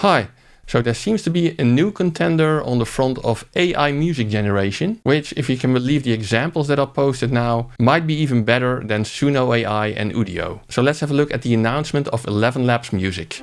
Hi, so there seems to be a new contender on the front of AI music generation, which, if you can believe the examples that are posted now, might be even better than Suno AI and Udio. So let's have a look at the announcement of ElevenLabs music.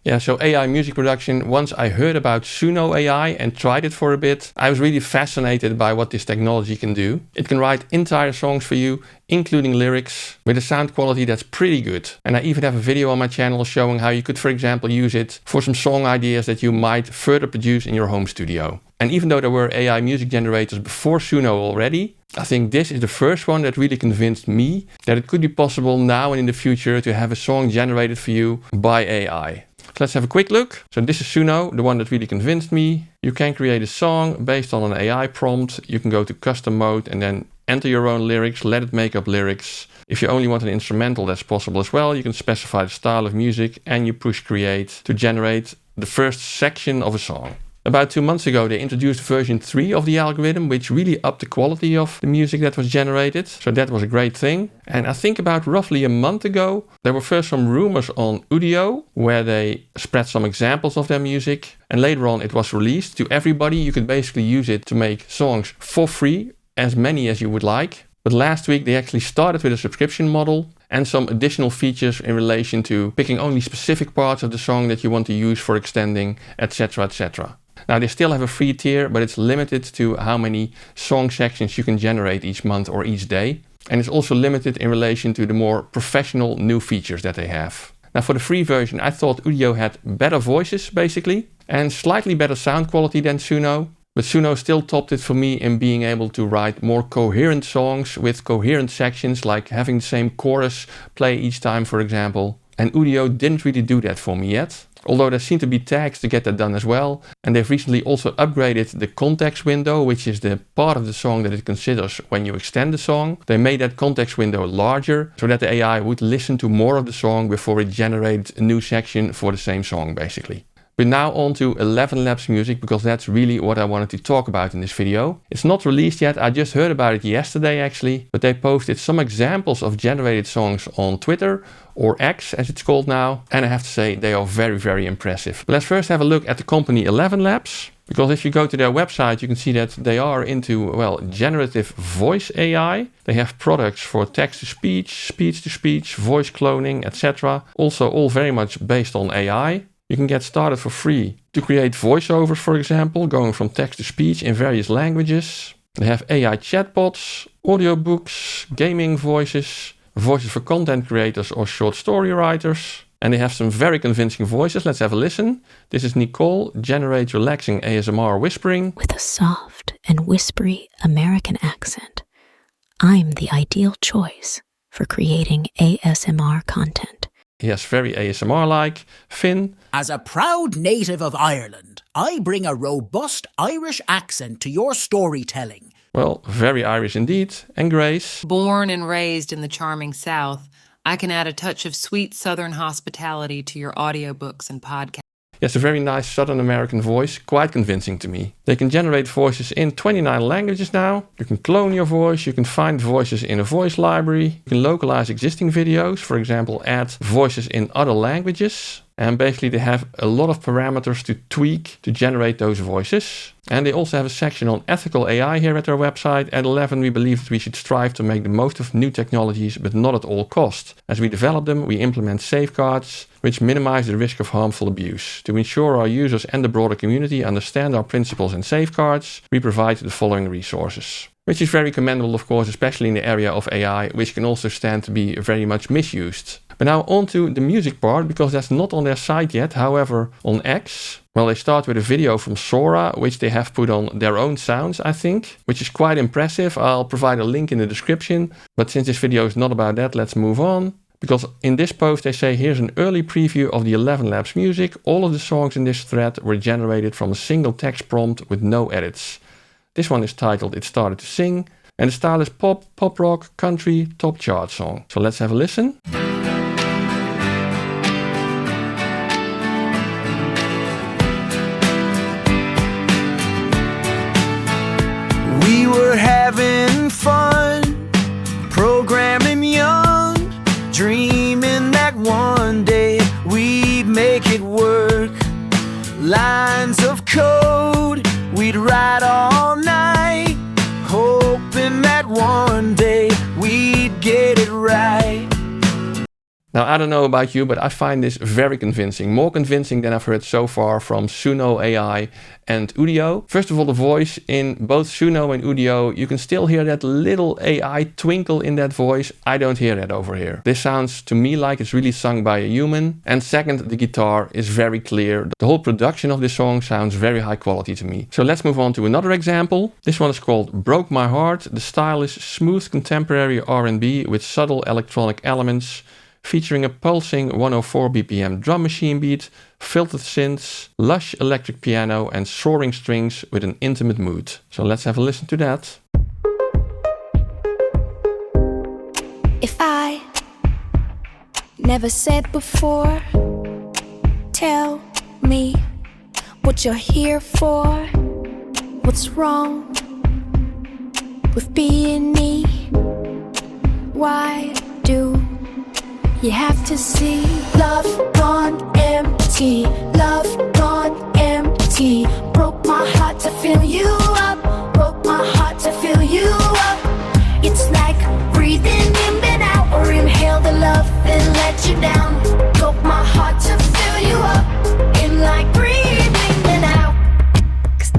Yeah, so AI music production, once I heard about Suno AI and tried it for a bit, I was really fascinated by what this technology can do. It can write entire songs for you, including lyrics, with a sound quality that's pretty good. And I even have a video on my channel showing how you could, for example, use it for some song ideas that you might further produce in your home studio. And even though there were AI music generators before Suno already, I think this is the first one that really convinced me that it could be possible now and in the future to have a song generated for you by AI. So let's have a quick look. So this is Suno, the one that really convinced me. You can create a song based on an AI prompt. You can go to custom mode and then enter your own lyrics, let it make up lyrics. If you only want an instrumental, that's possible as well. You can specify the style of music and you push create to generate the first section of a song. About 2 months ago, they introduced version 3 of the algorithm, which really upped the quality of the music that was generated. So that was a great thing. And I think about roughly a month ago, there were first some rumors on Udio, where they spread some examples of their music. And later on, it was released to everybody. You could basically use it to make songs for free, as many as you would like. But last week, they actually started with a subscription model and some additional features in relation to picking only specific parts of the song that you want to use for extending, etc., etc. Now they still have a free tier, but it's limited to how many song sections you can generate each month or each day. And it's also limited in relation to the more professional new features that they have. Now for the free version, I thought Udio had better voices basically and slightly better sound quality than Suno. But Suno still topped it for me in being able to write more coherent songs with coherent sections, like having the same chorus play each time, for example. And Udio didn't really do that for me yet. Although there seem to be tags to get that done as well. And they've recently also upgraded the context window, which is the part of the song that it considers when you extend the song. They made that context window larger so that the AI would listen to more of the song before it generates a new section for the same song, basically. But now on to ElevenLabs music, because that's really what I wanted to talk about in this video. It's not released yet, I just heard about it yesterday actually, but they posted some examples of generated songs on Twitter, or X as it's called now, and I have to say they are very, very impressive. But let's first have a look at the company ElevenLabs, because if you go to their website you can see that they are into, well, generative voice AI. They have products for text-to-speech, speech-to-speech, voice cloning, etc. Also all very much based on AI. You can get started for free to create voiceovers, for example, going from text to speech in various languages. They have AI chatbots, audiobooks, gaming voices, voices for content creators or short story writers. And they have some very convincing voices. Let's have a listen. This is Nicole, generate relaxing ASMR whispering. With a soft and whispery American accent, I'm the ideal choice for creating ASMR content. Yes, very ASMR-like. Finn. As a proud native of Ireland, I bring a robust Irish accent to your storytelling. Well, very Irish indeed. And Grace. Born and raised in the charming South, I can add a touch of sweet Southern hospitality to your audiobooks and podcasts. Yes, a very nice Southern American voice, quite convincing to me. They can generate voices in 29 languages now. You can clone your voice, you can find voices in a voice library. You can localize existing videos, for example, add voices in other languages. And basically they have a lot of parameters to tweak to generate those voices. And they also have a section on ethical AI here at their website. At Eleven, we believe that we should strive to make the most of new technologies, but not at all cost. As we develop them, we implement safeguards which minimize the risk of harmful abuse. To ensure our users and the broader community understand our principles and safeguards, we provide the following resources. Which is very commendable, of course, especially in the area of AI, which can also stand to be very much misused. But now on to the music part, because that's not on their site yet. However, on X, well, they start with a video from Sora, which they have put on their own sounds, I think, which is quite impressive. I'll provide a link in the description. But since this video is not about that, let's move on. Because in this post they say, here's an early preview of the ElevenLabs music. All of the songs in this thread were generated from a single text prompt with no edits. This one is titled It Started to Sing, and the style is pop, pop rock, country, top chart song. So let's have a listen. We were having fun, programming young dreams. dreaming that one day we'd make it work. Lines of code we'd write all night, hoping that one day we'd get it right. Now, I don't know about you, but I find this very convincing. More convincing than I've heard so far from Suno AI and Udio. First of all, the voice in both Suno and Udio, you can still hear that little AI twinkle in that voice. I don't hear that over here. This sounds to me like it's really sung by a human. And second, the guitar is very clear. The whole production of this song sounds very high quality to me. So let's move on to another example. This one is called Broke My Heart. The style is smooth contemporary R&B with subtle electronic elements, featuring a pulsing 104 BPM drum machine beat, filtered synths, lush electric piano and soaring strings with an intimate mood. So let's have a listen to that. If I never said before, tell me what you're here for. What's wrong with being me? Why do you have to see love gone empty, love gone empty? Broke my heart to fill you up, broke my heart to fill you up. It's like breathing in and out, or inhale the love then let you down. Broke my heart to fill you up, in like breathing in and out. 'Cause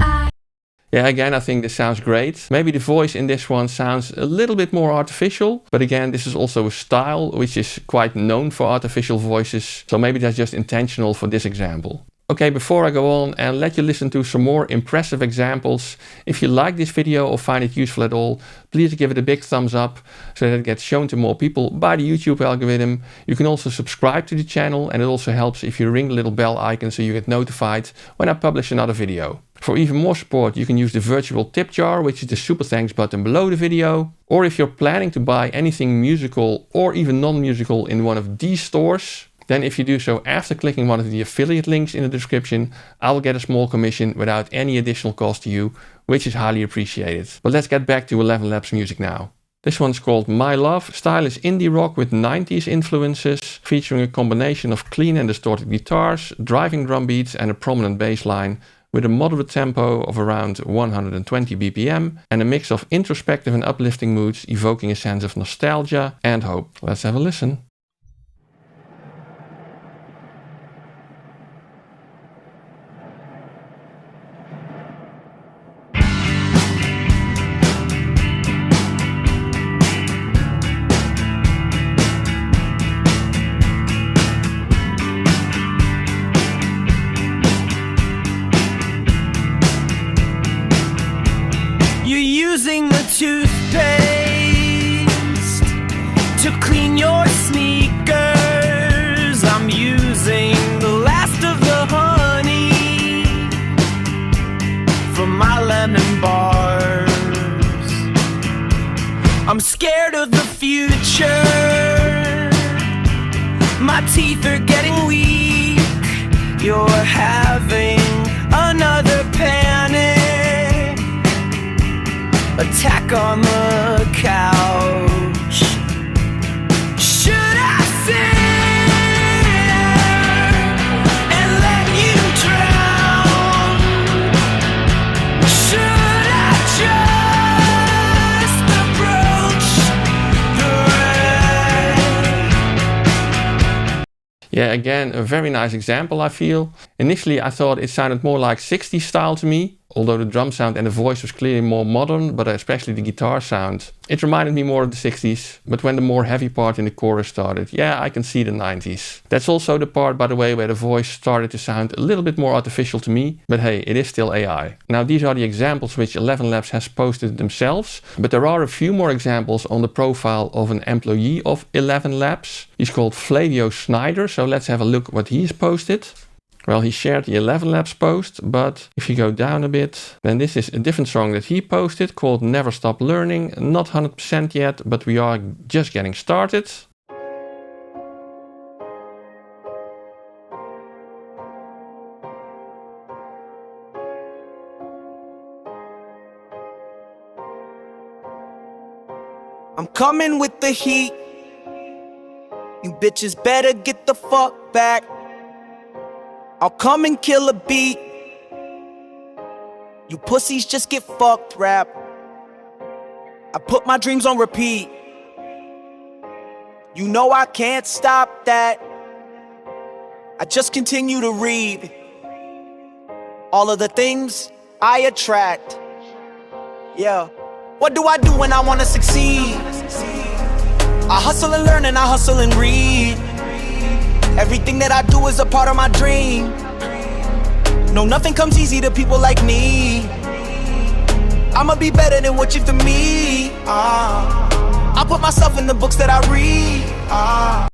Yeah, again, I think this sounds great. Maybe the voice in this one sounds a little bit more artificial, but again, this is also a style which is quite known for artificial voices, so maybe that's just intentional for this example. Okay, before I go on and let you listen to some more impressive examples, if you like this video or find it useful at all, please give it a big thumbs up so that it gets shown to more people by the YouTube algorithm. You can also subscribe to the channel, and it also helps if you ring the little bell icon so you get notified when I publish another video. For even more support, you can use the virtual tip jar, which is the super thanks button below the video. Or if you're planning to buy anything musical or even non-musical in one of these stores, then if you do so after clicking one of the affiliate links in the description, I will get a small commission without any additional cost to you, which is highly appreciated. But let's get back to ElevenLabs music now. This one's called My Love. Style is indie rock with 90s influences, featuring a combination of clean and distorted guitars, driving drum beats and a prominent bass line, with a moderate tempo of around 120 BPM and a mix of introspective and uplifting moods, evoking a sense of nostalgia and hope. Let's have a listen. Using the toothpaste to clean your sneakers. I'm using the last of the honey from my lemon bars. I'm scared of the future. My teeth are getting weak. You're having another panic attack on the couch. Should I sit and let you drown? Should I just approach the red? Yeah, again, a very nice example, I feel. Initially, I thought it sounded more like 60s style to me, although the drum sound and the voice was clearly more modern, but especially the guitar sound. It reminded me more of the 60s, but when the more heavy part in the chorus started, yeah, I can see the 90s. That's also the part, by the way, where the voice started to sound a little bit more artificial to me, but hey, it is still AI. Now, these are the examples which ElevenLabs has posted themselves, but there are a few more examples on the profile of an employee of ElevenLabs. He's called Flavio Snyder, so let's have a look what he's posted. Well, he shared the ElevenLabs post, but if you go down a bit, then this is a different song that he posted called Never Stop Learning. Not 100% yet, but we are just getting started. I'm coming with the heat. You bitches better get the fuck back. I'll come and kill a beat. You pussies just get fucked, rap. I put my dreams on repeat. You know I can't stop that. I just continue to read all of the things I attract. Yeah. What do I do when I wanna succeed? I hustle and learn and I hustle and read. Everything that I do is a part of my dream. No, nothing comes easy to people like me. I'ma be better than what you've to me. I put myself in the books that I read.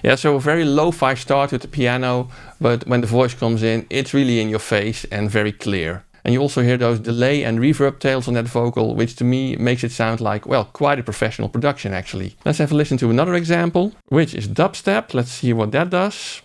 Yeah, so a very lo-fi start with the piano, but when the voice comes in, it's really in your face and very clear. And you also hear those delay and reverb tails on that vocal, which to me makes it sound like, well, quite a professional production actually. Let's have a listen to another example, which is dubstep. Let's see what that does.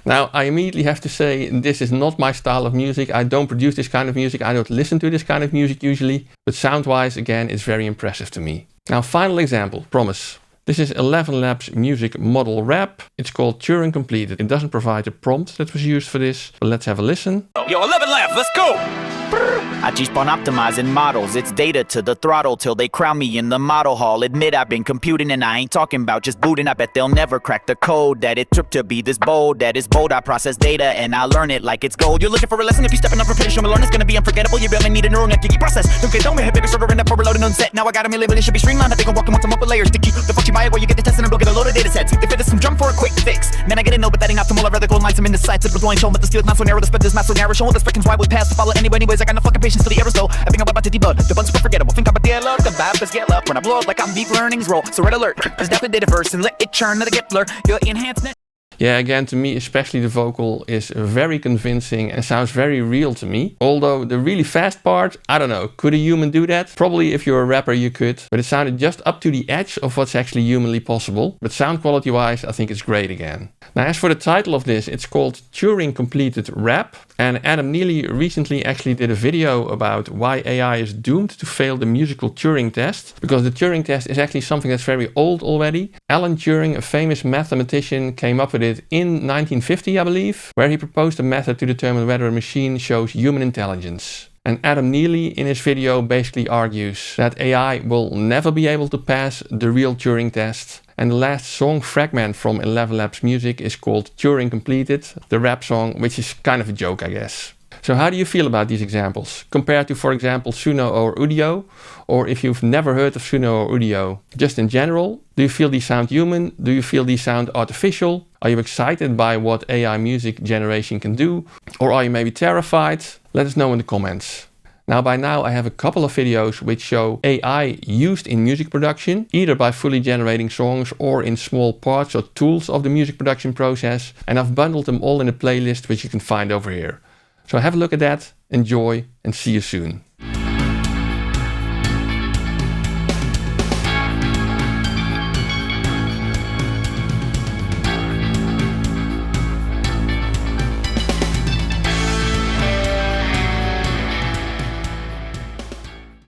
Now, I immediately have to say, this is not my style of music. I don't produce this kind of music. I don't listen to this kind of music usually. But sound-wise, again, it's very impressive to me. Now, final example, promise. This is ElevenLabs music model rap. It's called Turing Completed. It doesn't provide a prompt that was used for this, but let's have a listen. Yo, ElevenLabs, let's go! I keep on optimizing models, it's data to the throttle till they crown me in the model hall. Admit I've been computing and I ain't talking about just booting. I bet they'll never crack the code that it took to be this bold. That is bold, I process data and I learn it like it's gold. You're looking for a lesson, if you stepping up repetition, show me learn it's gonna be unforgettable. You barely need a neural net to keep process. Don't get dome, hit bigger, sort of end up overloading on set. Now I got 'em in label, it should be streamlined. I think I'm walking on some upper layers to keep the fuck you buy it where you get the test and I'm get a load of data sets. If it is some jump for a quick fix, man I get it, no, but that ain't optimal. I'd rather go and line some in the sights of deploying, showing that the steel is not so narrow, the spread is not so narrow, showing the spectrum's wide with paths to follow anyway. Anyways, I got no fucking patience till the errors though. I think I'm about to debug the bugs forgettable. Think I'm a deal up, the vibe is get up when I blow up like I'm deep learnings roll. So red alert, there's definitely data verse and let it churn, let it get blur. Your enhancement. Yeah, again, to me, especially the vocal is very convincing and sounds very real to me. Although the really fast part, I don't know, could a human do that? Probably if you're a rapper you could, but it sounded just up to the edge of what's actually humanly possible. But sound quality wise, I think it's great again. Now, as for the title of this, it's called Turing Completed Rap. And Adam Neely recently actually did a video about why AI is doomed to fail the musical Turing test. Because the Turing test is actually something that's very old already. Alan Turing, a famous mathematician, came up with it in 1950, I believe, where he proposed a method to determine whether a machine shows human intelligence. And Adam Neely in his video basically argues that AI will never be able to pass the real Turing test. And the last song fragment from ElevenLabs music is called Turing Completed, the rap song, which is kind of a joke, I guess. So how do you feel about these examples, compared to, for example, Suno or Udio? Or if you've never heard of Suno or Udio, just in general, do you feel these sound human? Do you feel these sound artificial? Are you excited by what AI music generation can do? Or are you maybe terrified? Let us know in the comments. Now, by now I have a couple of videos which show AI used in music production, either by fully generating songs or in small parts or tools of the music production process. And I've bundled them all in a playlist which you can find over here. So have a look at that, enjoy, and see you soon.